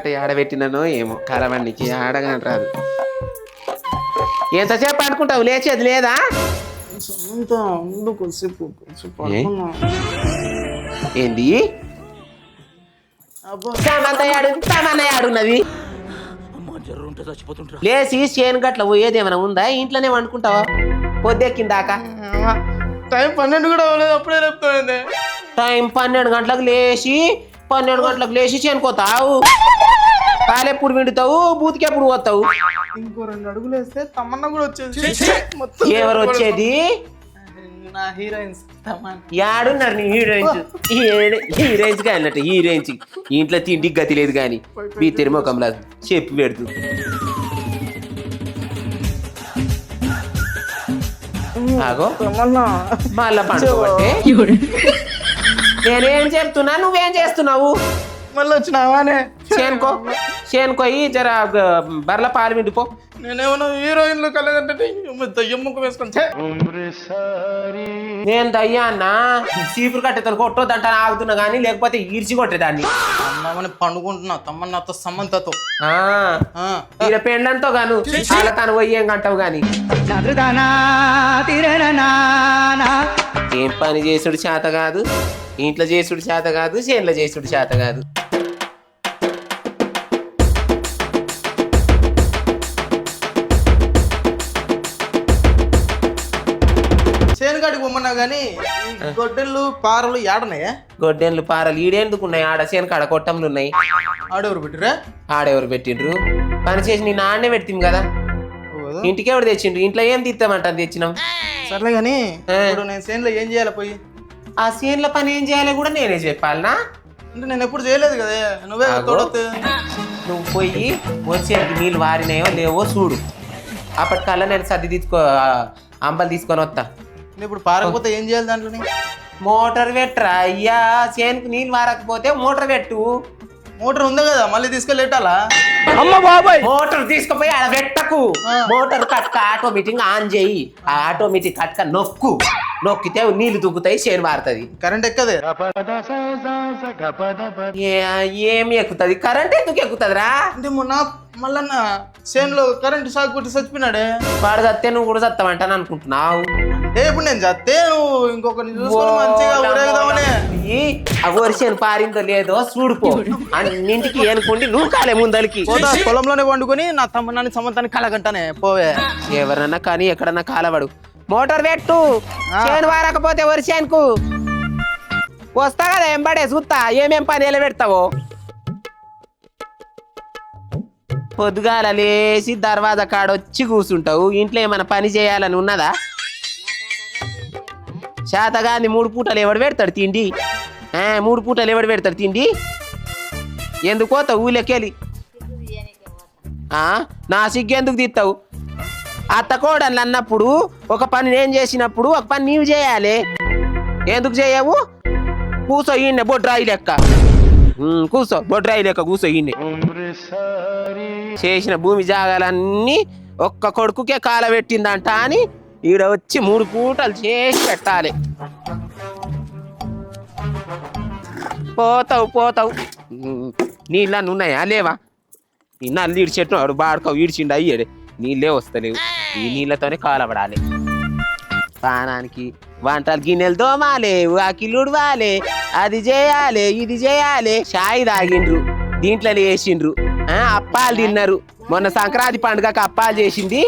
కట్ట ఆడబెట్టిననో ఏమో కలవన్నికి ఆడగాని రాదు. ఎంతసేపు అనుకుంటావు లేచేది లేదా? ఏంది సామాన్యాడున్నది లేచి చేను గట్ల పోయేది ఏమైనా ఉందా? ఇంట్లోనే వండుకుంటావా పొద్దెక్కిందాకా? టైం 12 కూడా అవ్వలేదు, అప్పుడే చెప్తాను. టైం 12 గంటలకు లేచి చేనుకోతావు. పాలెప్పుడు విండుతావు, బూతికెప్పుడు పోతావు? ఇంకో 2 అడుగులు వేస్తే తమన్నా కూడా వచ్చేది. మొత్తం ఎవరు వచ్చేది? నా హీరోయిన్స్ యాడున్నారు నీ హీరోయిన్స్? హీరోయిన్స్ గా అన్నట్టు హీరోయిన్స్ ఇంట్లో తిండికి గతి లేదు కానీ మీ తిరుమకంలా చెప్పి పెడుతూ ఆగో మళ్ళా పండుకోబట్టే నేనేం చెప్తున్నా, నువ్వేం చేస్తున్నావు? మళ్ళీ వచ్చినావానే చేనుకోయి జర బర్ల పాలు విండిపో. నేనేమన్నా హీరోయిన్లు కలదంటే దయ్యం ముఖం వేసుకొని నేను దయ్యా అన్నా చీపురు కట్టేతాను కొట్టొద్దంట ఆగుతున్నా కానీ లేకపోతే ఈడ్చి కొట్టేదాన్ని. అన్నామని పండుకుంటున్నా తమ్మన్నతో సమంతతో ఈయన పెండ్లంతో గాను చాలా తను పోయి ఏం కంటావు గాని ఏం పని చేసుడు చేత కాదు, ఇంట్లో చేసుడు చేత కాదు, చేనులో చేసుడు చేత కాదు. చేనుగాడికి పొమ్మన్నా గానీ గొడ్డెళ్ళు పారలు ఏడన్నాయా? గొడ్డెన్లు పారలు ఈడేందుకున్నాయి? ఆడ చేను కాడ కొట్టంలు ఉన్నాయి. ఆడెవరు పెట్టిరా? ఆడెవరు పెట్టిండ్రు? పని చేసి నీ నాన్నే పెట్టింది కదా, ఇంటికి ఎవడు తెచ్చిండ్రు? ఇంట్లో ఏం తీస్తామంటాను తెచ్చినాం. సర్లే గానీ ఇప్పుడు నేను చేనులో ఏం చేయాలి పోయి? ఆ చేనుల పని ఏం చేయాలో కూడా నేనే చెప్పాలనా? అంటే నేను ఎప్పుడు చేయలేదు కదా, నువ్వే తోడొద్దు. నువ్వు పోయి వచ్చేకి నీళ్ళు వారినాయో లేవో చూడు. అప్పటికల్లా నేను సర్ది అంబలు తీసుకొని వస్తా. ఇప్పుడు పారకపోతే ఏం చేయాలి దాంట్లోని? మోటార్ పెట్టరా అయ్యా, చేనుకు నీళ్ళు వారకపోతే మోటార్ పెట్టు. మోటార్ ఉంది కదా, మళ్ళీ తీసుకెళ్ళేటాలా? అమ్మ బాబాయ్, మోటార్ తీసుకుపోయి అలా పెట్టకు. మోటార్ కట్క ఆటోమేటిక్ ఆన్ చేయి. ఆ ఆటోమేటిక్ కట్క నొక్కితే నీళ్లు దుక్కుతాయి, చేను మారుతుంది. కరెంట్ ఎక్కదే? ఏమి ఎక్కుతుంది? కరెంట్ ఎందుకు ఎక్కుతుందిరా? అంటే మొన్న మళ్ళన్న చేనులో కరెంట్ షాక్ కొట్టి చచ్చిపోయినాడే. వాడు చస్తే నువ్వు కూడా చస్తావంటాను అనుకుంటున్నావు. ఇప్పుడు నేను చస్తే నువ్వు ఇంకొకరిని చూసుకొని మంచిగా ఊరేగుదామని. ఆ వరిసేను పారిందో లేదో చూడుకో. అన్నింటికి ఏనుకోండి నువ్వు కాలే ముందలికి పొలంలోనే వండుకొని నా తమ్ముని సమంతాన్ని కలగంటానే పోవే. ఎవరన్నా కానీ ఎక్కడన్నా కాలవాడు. మోటార్ పెట్టు, చేను వారకపోతే వరిసేనుకు వస్తా కదా ఎంబడే చూస్తా ఏమేం పని ఎలా పెడతావో. పొద్దుగాల లేచి దర్వాజా కాడొచ్చి కూర్చుంటావు. ఇంట్లో ఏమైనా పని చేయాలని ఉన్నదా? శాతగాని 3 పూటలు ఎవడు పెడతాడు తిండి? 3 పూటలు ఎవడు పెడతాడు తిండి? ఎందుకు పోతావు ఊళ్ళకెళ్ళి? నా సిగ్గు ఎందుకు తీస్తావు? అత్త కోడళ్ళు అన్నప్పుడు ఒక పని నేను చేసినప్పుడు ఒక పని నీవు చేయాలి. ఎందుకు చేయవు? కూసో ఈయన్నే బొడ్రాయి లెక్క కూసో, బొడ్రాయి లెక్క కూసో ఈయన్నే. చేసిన భూమి జాగాలన్నీ ఒక్క కొడుకుకే కాలబెట్టిందంట అని ఈడ వచ్చి 3 పూటలు చేసి పెట్టాలి. పోతావు నీళ్ళని ఉన్నాయా లేవా? ఈ నల్లు ఈడ్చెట్టు వాడు బాడుకో ఈడ్చిండు అయ్యాడు, నీళ్ళే వస్తలేవు. ఈ నీళ్ళతోనే కాలబడాలి. పానానికి వంటలు గిన్నెలు దోమాలి, వాకిలు ఉడవాలి, అది చేయాలి ఇది చేయాలి. షాయి తాగిండ్రు, దీంట్లో వేసిండ్రు, అప్పాలు తిన్నారు. మొన్న సంక్రాంతి పండుగకి అప్పాలు చేసింది.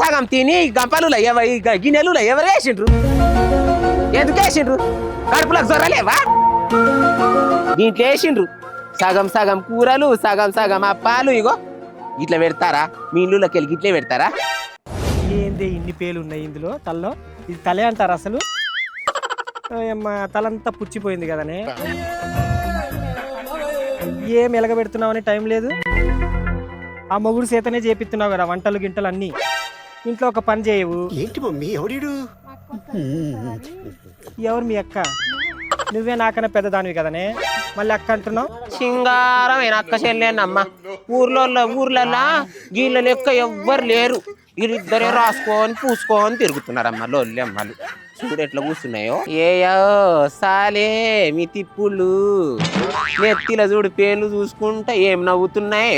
సగం తిని గంపలు గిన్నెలు ఎవరు వేసిండ్రు? ఎందుకు వేసిండ్రు? కడుపులకు జ్వరలేవా? దీంట్లో వేసిండ్రు సగం కూరలు, సగం అప్పాలు. ఇగో ఇట్లా పెడతారా? మీ ఇల్లులోకి వెళ్ళి ఇట్లే పెడతారా? ఏంది ఇన్ని పేలు ఉన్నాయి ఇందులో? తలలో ఇది తలే అంటారు అసలు? తలంతా పుచ్చిపోయింది కదనే. ఏం ఎలగబెడుతున్నావు అని టైం లేదు. ఆ మొగుడు చేతనే చేపిస్తున్నావు కదా వంటలు గింటలు అన్నీ. ఇంట్లో ఒక పని చేయవు. ఏంటి మమ్మీ ఎవడు? ఎవరు మీ అక్క? నువ్వే నాకన్నా పెద్దదానివి కదనే, మళ్ళీ అక్క అంటున్నావు. సింగారం అక్క చెల్లేనమ్మ. ఊర్లల్లో గీళ్ళ లెక్క ఎవ్వరు లేరు. వీళ్ళిద్దరే రాసుకొని పూసుకొని తిరుగుతున్నారమ్మ లోల్లి అమ్మలు. చూడు ఎట్లా కూర్చున్నాయో. ఏయో సాలే మీ తిప్పుళ్ళు నెత్తిల చూడు పేర్లు చూసుకుంటా ఏం నవ్వుతున్నాయి.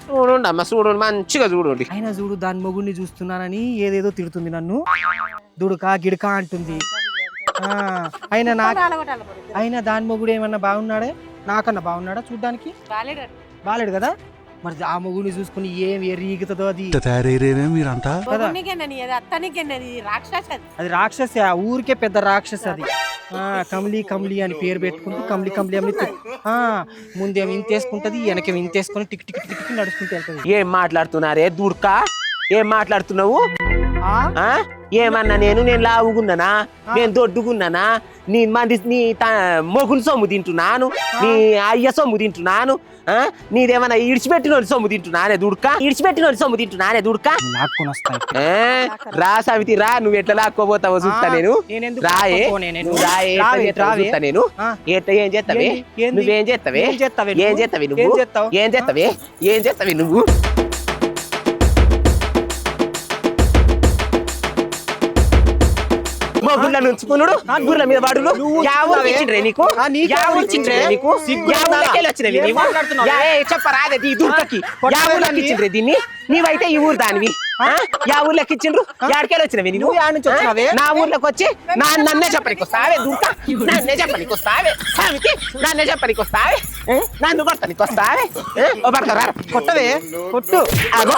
చూడండి అమ్మ చూడండి మంచిగా చూడండి. అయినా చూడు దాని మొగుడిని చూస్తున్నానని ఏదేదో తిడుతుంది నన్ను. దుడుకా గిడకా అంటుంది. అయినా దాని మొగుడు ఏమన్నా బాగున్నాడే? నాకన్నా బాగున్నాడా చూడ్డానికి? బాలేడు కదా. మరి ఆ మొగుడిని చూసుకుని ఏం ఎరీగుతుందో అది. మీరంతా అది రాక్షసి, ఆ ఊరికే పెద్ద రాక్షసి అది. కమలి కమలి అని పేరు పెట్టుకుంటూ కమలి కమలి అని ముందేమో ఇంతేసుకుంటది, వెనకేమో ఇంతేసుకుని టిక్ టిక్ టిక్ టిక్ నడుచుకుంటూ వెళ్తుంది. ఏం మాట్లాడుతున్నారే దుర్కా? ఏం మాట్లాడుతున్నావు? ఏమన్నా నేను లావుగున్నానా? నేను దొడ్డుగున్నానా? నీ మొగుని సొమ్ము తింటున్నాను, నీ అయ్య సొమ్ము తింటున్నాను, నీదేమన్నా ఇడిచిపెట్టిన సొమ్ము తింటున్నానే దుడ్కా? ఇడిచిపెట్టిన సొమ్ము తింటున్నానే దుడ్కా? రా సమితి రా, నువ్వు ఎట్లా లాక్కోబోతావో చూస్తా నేను. రాయే చూస్తా నేను. ఏం చేస్తావే నువ్వేం చేస్తావే? ఏం చేస్తావే నువ్వు? ఏం చేస్తావే? ఏం చేస్తావే నువ్వు? గుళ్ళ నుంచుకున్నాడు, గుర్ల మీద వాడు చెప్పరాదే దీన్ని. నీవైతే ఈ ఊరు దానివి, యా ఊర్లోకి ఇచ్చిండ్రు? యాడికెళ్ళి వచ్చినవి నేను? నా ఊర్లోకి వచ్చి నన్నే చెప్పనికి వస్తావే దుర్గా? నన్నే చెప్పనికి వస్తావే సామికి? నన్నే చెప్పనికి వస్తావే? నన్ను కొట్టనికి వస్తావే? పడతారా? కొట్టవే కొట్టు. అగో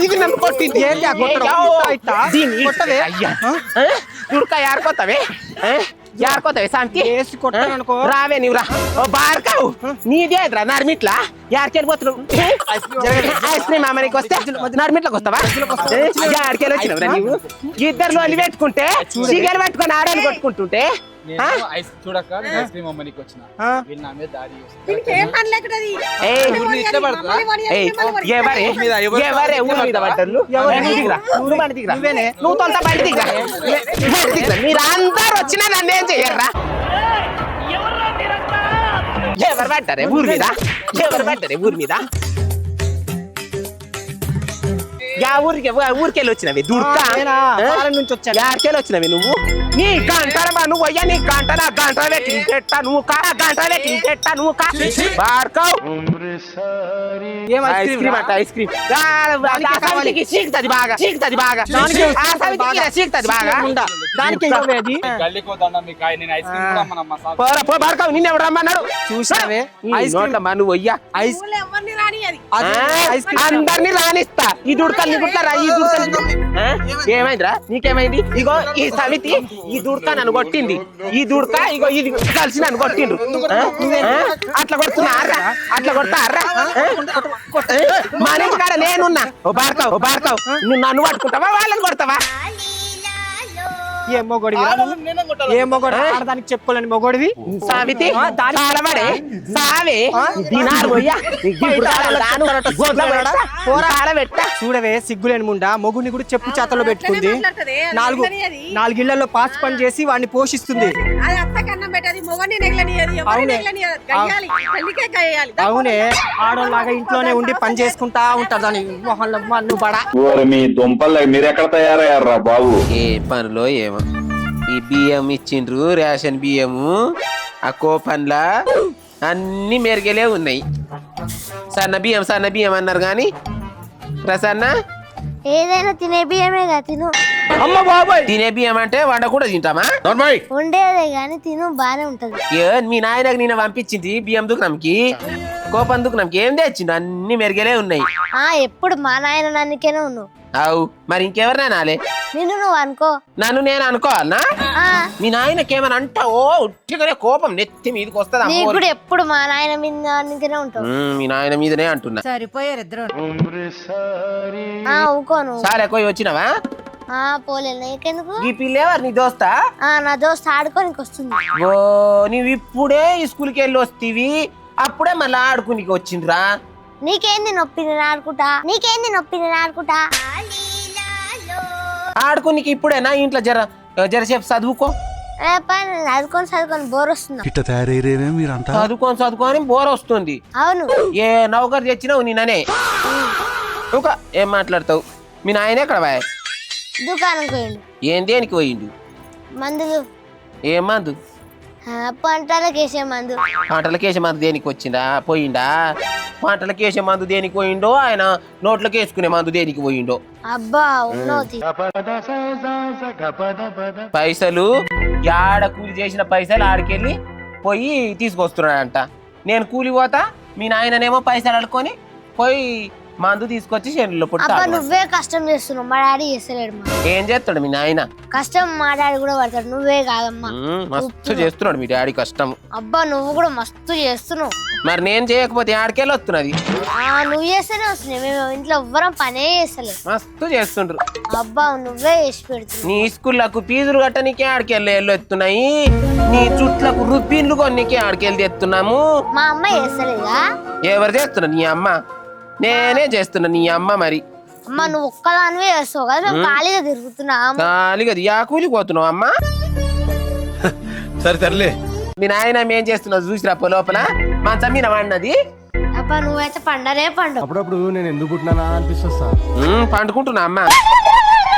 ఇది నన్ను కొట్టింది. కొట్టవే దుర్గా యారుకోతావే? యారుకోతావే సాంతి? రావే నీవు రా. ఓ బార్కావు నీదేద్రా నర్మిట్లా? యాడికెళ్ళిపోతున్నావు? ఐస్ క్రీమ్ అమ్మనికి వస్తే నర్మిట్లోకి వస్తావా? యాడికెళ్ళి వచ్చినవురా నీవు? ఇద్దరు లోలి పెట్టుకుంటే సిగర్ పెట్టుకొని ఆడని కొట్టుకుంటుంటే ఎవరే ఊరి మీద పడ్డారు? నువ్వు తొంత బండి దిగరా. మీరందరూ వచ్చినా నన్ను ఏం చెయ్యర్రా? ఎవరు పడ్డారే ఊరి మీద? ఎవరు పడ్డారే ఊరి మీద? ఊరికెళ్ళి వచ్చినవి దుర్గా? యాడికెళ్ళి వచ్చినవి నువ్వు? నీ గంటరమా నువ్వు అయ్యా? నీ గంట నా గంట పెట్టా నువ్వు కా? గంట పెట్టా నువ్వు కా? ఐస్ క్రీమ్ అంట ఐస్ క్రీమ్ చీకుతుంది బాగా, చీకుతుంది బాగా, చీకుతుంది బాగా. బార్కావు నిన్నెవడు రమ్మన్నాడు? చూసావే నువ్వు అయ్యా? అందరినీ రానిస్తా. ఈ దుడ్కల్ని గుట్లరా, ఈ దుడ్కల్ని. ఏమైందిరా నీకేమైంది? ఇగో ఈ సమితి ఈ దుడ్క నన్ను కొట్టింది, ఈ దుడ్క ఇగో ఇది కలిసి నన్ను కొట్టిండ్రు. అట్లా కొడుతున్నారా? అట్లా కొడతారా? మన ఇంటి కాడ నేనున్నా. ఓ బార్కావు నువ్వు నన్ను పట్టుకుంటావా వాళ్ళని కొడతావా? ఏ మొగోడివి? ఏ మొగోడు? ఆడదానికి చెప్పుకోలేని మొగోడివి సావితి. చూడవే సిగ్గులేని ముండా, మొగుడిని కూడా చెప్పు చేతల్లో పెట్టుకుంది. నాలుగిళ్లలో పాస్ పని చేసి వాడిని పోషిస్తుంది. అవునే ఆడోళ్ళలాగా ఇంట్లోనే ఉండి పని చేసుకుంటా ఉంటారు. దాని మొహంలో మన్ను బడా. మీ దుంపల్లో మీరెక్కడ తయారయ్యారా బాబు? ఏ పనిలో ఏమో ఈ బియ్యం ఇచ్చిండ్రు, రేషన్ బియ్యము. ఆ కోపన్లా అన్ని మెరుగలే ఉన్నాయి. సన్న బియ్యం అన్నారు కానీ ప్రసన్న ఏదైనా తినే బియ్యమేగా తిను. అమ్మ బాబాయ్, తినే బియ్యం అంటే వండ కూడా తింటామా? ఉండేదే గాని తిను, బానే ఉంటది. మీ నాయనకు నేను పంపించింది బియ్యం దుకాణంకి, కోపం దుకాణంకి. ఏం తెచ్చిండు? అన్ని మెరుగలే ఉన్నాయి. ఎప్పుడు మా నాయన నన్నుకేనే ఉన్నావు. అవు మరి ఇంకెవరినైనా నాలే? నిన్ను నువ్వు అనుకో. నన్ను నేను అనుకోవాలనా? మీ నాయనకేమని అంటావో ఉట్టిగానే కోపం నెత్తి మీదకి వస్తుంది. ఇప్పుడు ఎప్పుడు మా నాయన మీదనే ఉంటావు. మీ నాయన మీదనే అంటున్నా. సరిపోయారు ఇద్దరు. ఊకోను. సార్ ఎక్కువ వచ్చినావా? పోలేదు. నీకెందుకు? ఈ పిల్లేవారు నీ దోస్తా? నా దోస్త్ ఆడుకోనికి వస్తుంది. ఓ నీవు ఇప్పుడే స్కూల్కి వెళ్ళి వస్తీవి, అప్పుడే మళ్ళీ ఆడుకునికి వచ్చిండ్రా? నీకేంది నొప్పి నేను ఆడుకుంటా. ఆడుకునికి ఇప్పుడేనా? ఇంట్లో జరసేపు చదువుకో. చదువుకొని బోర్ వస్తుంది. చదువుకొని బోర్ వస్తుంది. అవును. ఏ నౌకరు తెచ్చినావు నేననే? ఇంకా ఏం మాట్లాడతావు? మీ నాయన ఎక్కడ బాయ్? దుకాణం పోయిండు. ఏం దేనికి పోయిండు? మందులు ఏం మందు? పంటలకు వేసే మందు. పంటలకు వేసే మందు దేనికి వచ్చిందా? పోయిండా? పంటలకు వేసే మందు దేనికి పోయిండో, ఆయన నోట్లకు వేసుకునే మందు దేనికి పోయిండో? అబ్బా ఉన్నోతి. పైసలు యాడ కూలి చేసిన పైసలు ఆడికెళ్ళి పోయి తీసుకొస్తున్నాడంట. నేను కూలి పోతా, మీ నాయననేమో పైసలు అడుకొని పోయి మందు తీసుకొచ్చి చేనులో అబ్బా పుట్టాడు. నువ్వే కష్టం చేస్తున్నావు, మా డాడీ చేస్తలేడు. ఏం చేస్తాడు మీ నాయన? కష్టం మా డాడీ కూడా పడతాడు, నువ్వే కాదమ్మా. మస్తు చేస్తున్నాడు మీ డాడీ కష్టం. అబ్బా నువ్వు కూడా మస్తు చేస్తున్నావు. మరి నేను చేయకపోతే ఆడికెళ్ళి వస్తున్నది. నువ్వు చేస్తేనే వస్తున్నాయి, మేము ఇంట్లో ఎవ్వరం పనే చేస్తలేదు. మస్తు చేస్తుండ్రు. అబ్బా నువ్వే చేసి పెడుతున్నావు. నీ స్కూళ్ళకు ఫీజులు కట్టనీకే ఆడికెళ్ళి ఎత్తున్నాయి, నీ చుట్లకు రుబ్బిన్లు కొన్నికే ఆడికెళ్ళి ఎత్తున్నాము. మా అమ్మ చేస్తలేదా? ఎవరు చేస్తున్నా? నీ అమ్మ. నేనే చేస్తున్నా నీ అమ్మ. మరి అమ్మ నువ్వు ఒక్కదానివే చేస్తావు కదా, మేము ఖాళీగా తిరుగుతున్నాం. ఖాళీగా యా కూలి పోతున్నావు అమ్మా? సరే సర్లే. మీ నాయన ఏం చేస్తున్నావు చూసిరా లోపల మంచం మీద వాడినది. అబ్బా నువ్వైతే పండనే పండు. అప్పుడప్పుడు నేను ఎందుకు పుట్టినా అనిపిస్తుంది సార్. పండుకుంటున్నా అమ్మ.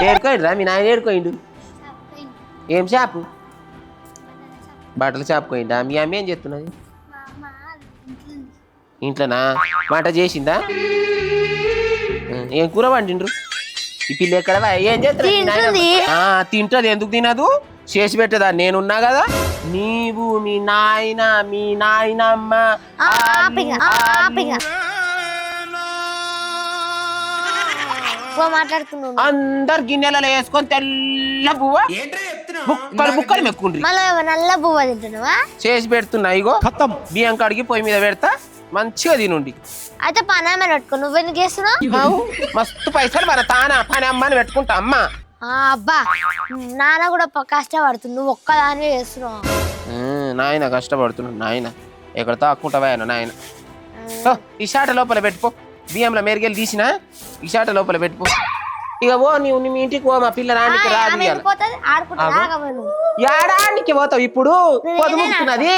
ఏడుకోండిరా మీ నాయన? ఏడుకోయిండు. ఏం షాపు? బట్టల షాప్ పోయిండా? మీ అమ్మ ఏం చేస్తున్నది? ఇంట్లోనా? వంట చేసిందా? ఏం కూర వండిండ్రు? ఈ పిల్ల ఎక్కడ? ఏం చేస్తుంది? తింటది. ఎందుకు తినదు? చేసి పెట్టదా? నేనున్నా కదా. నీవు మీ నాయన మీ నాయనమ్మ మాట్లాడుతున్నావు. అందరు గిన్నెలలో వేసుకొని తెల్ల పువ్వ బుక్కలు బుక్కలు మెక్కుండ్రి. మళ్ళీ నల్ల పువ్వ తింటున్నావా? చేసి పెడుతున్నా. ఇగో బియ్యం కడిగి పొయ్యి మీద పెడతా, మంచిగా తినుండి. అయితే పని అమ్మని పెట్టుకో. నువ్వెందుకు చేస్తున్నావు? మస్తు పైసలు మన తానా పని అమ్మని పెట్టుకుంటా అమ్మా. అబ్బా నాన్న కూడా కష్టపడుతుంది, నువ్వు ఒక్కదానివే చేస్తున్నావు. నాయన కష్టపడుతున్నాడు. నాయన ఎక్కడ తాక్కుంటావా నాయన? ఈ షాట లోపల పెట్టుకో. బియ్యంలో మెరుగెళ్ళి తీసిన ఈ షాట లోపల పెట్టుకో. ఇక ఓ నీవు మీ ఇంటికి పో. మా పిల్ల రానికి రాదు. ఏడానికి పోతావు ఇప్పుడు? పొదుముకున్నది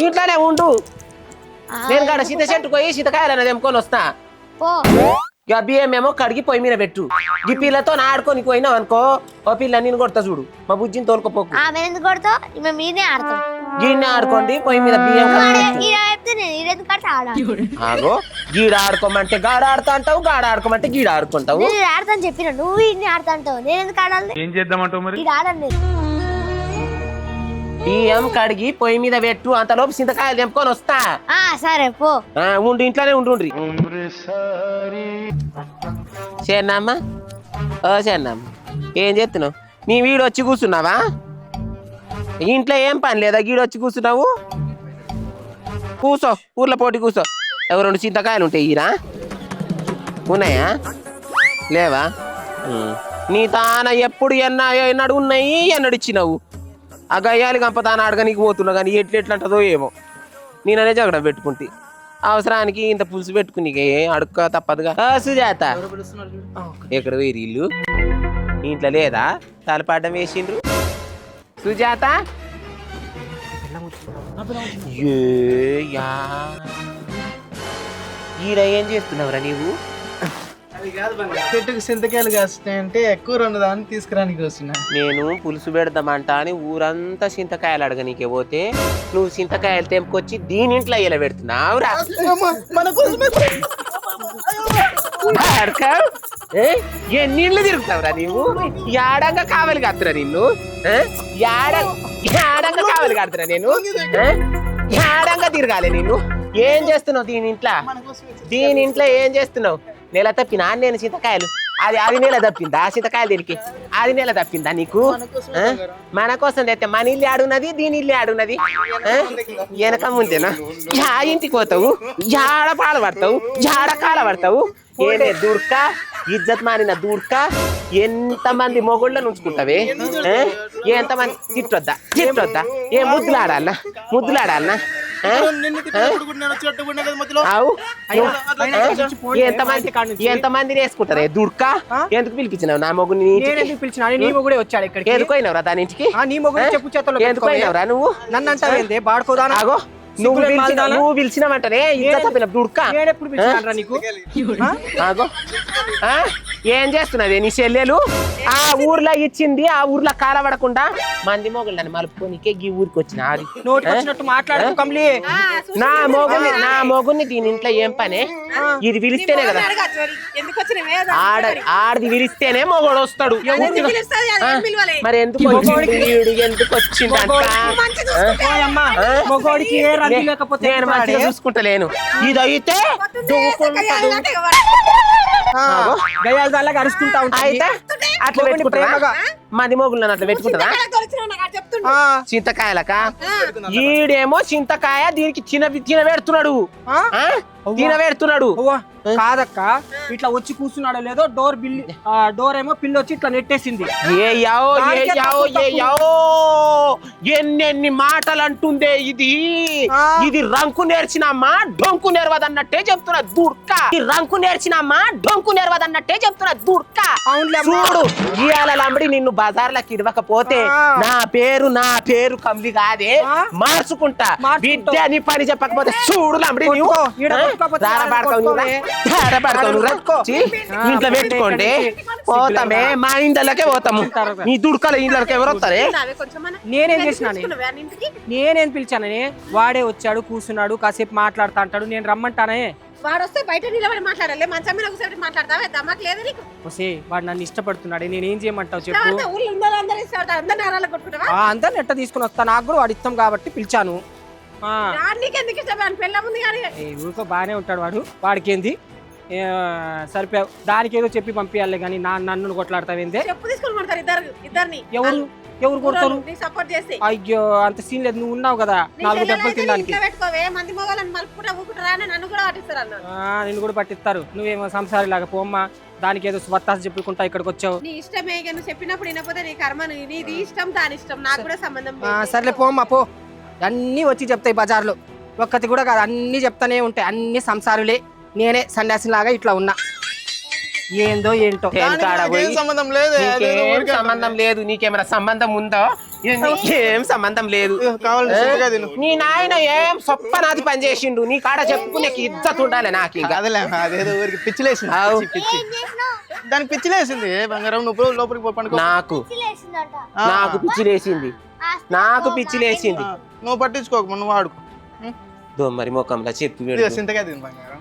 ఇంట్లోనే ఉండు. నేను కాడ సీత చెట్టు పోయి సీతకాయలు అనేది తెంపుకొని వస్తా. ఇక బియ్యం ఏమో కడిగి పొయ్యి మీద పెట్టు. ఈ పిల్లతో ఆడుకొని పోయినావు అనుకో, ఓ పిల్ల నేను కొడతా చూడు. మా బుజ్జిని తోలుకోపోకు. గిన్నె ఆడుకోండి పొయ్యి మీద బియ్యం. ఆగో గీడ ఆడుకోమంటే గాడ ఆడుతా అంటావు, గాడ ఆడుకోమంటే గీడ ఆడుకుంటావు. ఆడతాను చెప్పిన నువ్వు ఇన్ని ఆడతా అంటావు, నేను ఎందుకు ఆడాలి? ఏం చేద్దామంటావు మరి? బియ్యం కడిగి పొయ్యి మీద పెట్టు, అంతలోపు చింతకాయలు తెంపుకొని వస్తా. సరే పో. ఉండు ఇంట్లోనే ఉండుండ్రి. చేరినమ్మా? ఓ చేరినమ్మ, ఏం చేస్తున్నావు? నీ వీడు వచ్చి కూర్చున్నావా? ఇంట్లో ఏం పని లేదా? గీడు వచ్చి కూర్చున్నావు. కూర్చో, ఊర్లో పోటీ కూర్చో. ఎవరు 2 చింతకాయలు ఉంటాయి ఈరా? ఉన్నాయా? లేవా? నీ తాన ఎప్పుడు ఎన్నడు ఉన్నాయి, ఎన్నడు ఇచ్చినావు? ఆ గయ్యాలి గంపతాన అడగనీకి పోతున్నావు కానీ ఎట్లంటదో ఏమో. నేననే జగడ పెట్టుకుంటే అవసరానికి ఇంత పులుసు పెట్టుకుని అడుక్క తప్పదుగా. సుజాత ఎక్కడ వేరు ఇల్లు? ఇంట్లో లేదా? తలపాటం వేసిండ్రు. సుజాత ఈడ ఏం చేస్తున్నావురా నీవు? చెట్టుకు చింతకాయలు కాస్తాయంటే ఎక్కువ రెండుదాన్ని తీసుకురానికి వస్తున్నా. నేను పులుసు పెడదామంటా అని ఊరంతా చింతకాయలు అడగనీకే పోతే నువ్వు చింతకాయలు తెంపుకొచ్చి దీనింట్లో ఇలా పెడుతున్నావురా. ఎన్నిళ్ళు తిరుగుతావురా నీవు? యాడంగా కావాలి కడుతురా నిన్ను? యాడంగా కావాలి కడుతురా నేను? యాడంగా తిరగాలి నిన్ను? ఏం చేస్తున్నావు దీనింట్లో ఏం చేస్తున్నావు? నెల తప్పినా నేను చింతకాయలు? అది నెల తప్పిందా? చింతకాయలు దీనికి అది నెల తప్పిందా నీకు? మన కోసం తెస్తే మన ఇల్లు ఆడున్నది, దీని ఇల్లు ఆడున్నది. వెనక ముందేనా యా ఇంటికి పోతావు? జాడ పాల పడతావు, జాడ కాల పడతావు. ఏనే దూడ్క ఇజ్జత్ మారిన దూడ్క. ఎంతమంది మొగుళ్ళను ఉంచుకుంటావే? ఎంతమంది తిట్టొద్దా? ఏ ముద్దులాడాలనా? ఎంతమంది వేసుకుంటారే దూడ్క? ఎందుకు పిలిపించినావు నా మొగుని? నీ మొగుడే వచ్చాడు ఇక్కడికి. ఎందుకు పోయినవరా దాని ఇంటికి? నీ మొగుడు చెప్పు చేతలో ఎందుకు పోయినవరా నువ్వు? నన్ను అంటావేందే బాడుకోదా? ఆగో నువ్వు పిలిచినావంటనే దుడ్క నేనెప్పుడు పిలిచానురా నీకు ఆగో ఆ? ఏం చేస్తున్నది నీ చెల్లెలు ఆ ఊర్లో ఇచ్చింది ఆ ఊర్లో కాలబడకుండా మంది మొగుళ్ళని మలుపుకోనికే ఈ ఊరికి వచ్చిన అది నోటికి వచ్చినట్టు మాట్లాడు కమలి. నా మొగుడిని దీని ఇంట్లో ఏం పనే ఇది పిలిస్తేనే కదా ఆడది పిలిస్తేనే మొగోడు వస్తాడు మరి ఎందుకు వచ్చిందంట మగోడికి ఏ రంగు లేకపోతే నేను మంచిగా చూసుకుంటలేను ఇదైతే గయాల దాల్లాగా అరుచుకుంటా ఉంటా అయితే అట్లా పెట్టుకుంటా మంది మొగుళ్ళని అట్లా పెట్టుకుంటా చింతకాయలక ఈడేమో చింతకాయ దీనికి తినబెడుతున్నాడు తినబెడుతున్నాడు కాదక్క ఇట్లా వచ్చి కూర్చున్నాడో లేదో డోర్ ఏమో పిల్లి వచ్చి ఇట్లా నెట్టేసింది. ఎన్నెన్ని మాటలు అంటుందే ఇది రంకు నేర్చినమ్మా డొంకు నేర్వదన్నట్టే చెప్తున్నా దూర్క రంకు నేర్చినమ్మా డొంకు నేర్వదన్నట్టే చెప్తున్నా దూర్క చూడు ఇయాల లంబడి నిన్ను బజార్లకు ఇవ్వకపోతే నా పేరు కమ్మి కాదే మార్చుకుంటా బిడ్డ నీ పని చెప్పకపోతే చూడు లంబడి ఇంట్లో పెట్టుకోండి పోతామే మా ఇంట్లోకే పోతాము నీ దుడ్కల ఇంట్లోకి ఎవరు వస్తారే నేనేం పిలిచానని వాడే వచ్చాడు కూర్చున్నాడు కాసేపు మాట్లాడుతా అంటాడు నేను రమ్మంటానే వాడు వస్తే బయట నిలబడి మాట్లాడాలి మంచం మీద ఒకసారి మాట్లాడతావా దమ్మకు లేదు నీకు వాడు నన్ను ఇష్టపడుతున్నాడు నేనేం చేయమంటావు చెప్పు అంతా నెట్ట తీసుకుని వస్తా నాకు కూడా వాడు ఇష్టం కాబట్టి పిలిచాను ఊరికో బాగానే ఉంటాడు వాడికి ఏంది సరిపోయావు దానికి ఏదో చెప్పి పంపించాలి కానీ నన్ను కొట్లాడతావేందే ఎవరు కొడతారు అయ్యో అంత సీన్ లేదు నువ్వు ఉన్నావు కదా 4 దెబ్బలు తినడానికి నిన్ను కూడా పట్టిస్తారు నువ్వేమో సంసారి లాగా పోమ్మా దానికి ఏదో స్వత్తాసు చెప్పుకుంటా ఇక్కడికి వచ్చావు సర్లే పోమ్మా పో అన్నీ వచ్చి చెప్తాయి బజార్లో ఒక్కటి కూడా కాదు అన్ని చెప్తానే ఉంటాయి అన్ని సంసారులే నేనే సన్యాసి లాగా ఇట్లా ఉన్నా ఏందో ఏంటో సంబంధం లేదు సంబంధం లేదు నీకేమైనా సంబంధం ఉందో ఏం సంబంధం లేదు నీ నాయన ఏం సొప్పనాది పని చేసిండు నీ కాడ చెప్పుకునే ఇజ్జత్ ఉండాలి నాకు ఇంకా అదేదో ఊరికి పిచ్చిలేసింది దానికి పిచ్చిలేసింది బంగారం నువ్వు లోపలికి పండుకో నాకు పిచ్చిలేసింది నువ్వు పట్టించుకోకు నువ్వు వాడుకో మరి ముఖంలో చెప్పి చింతకాయ తిను బంగారం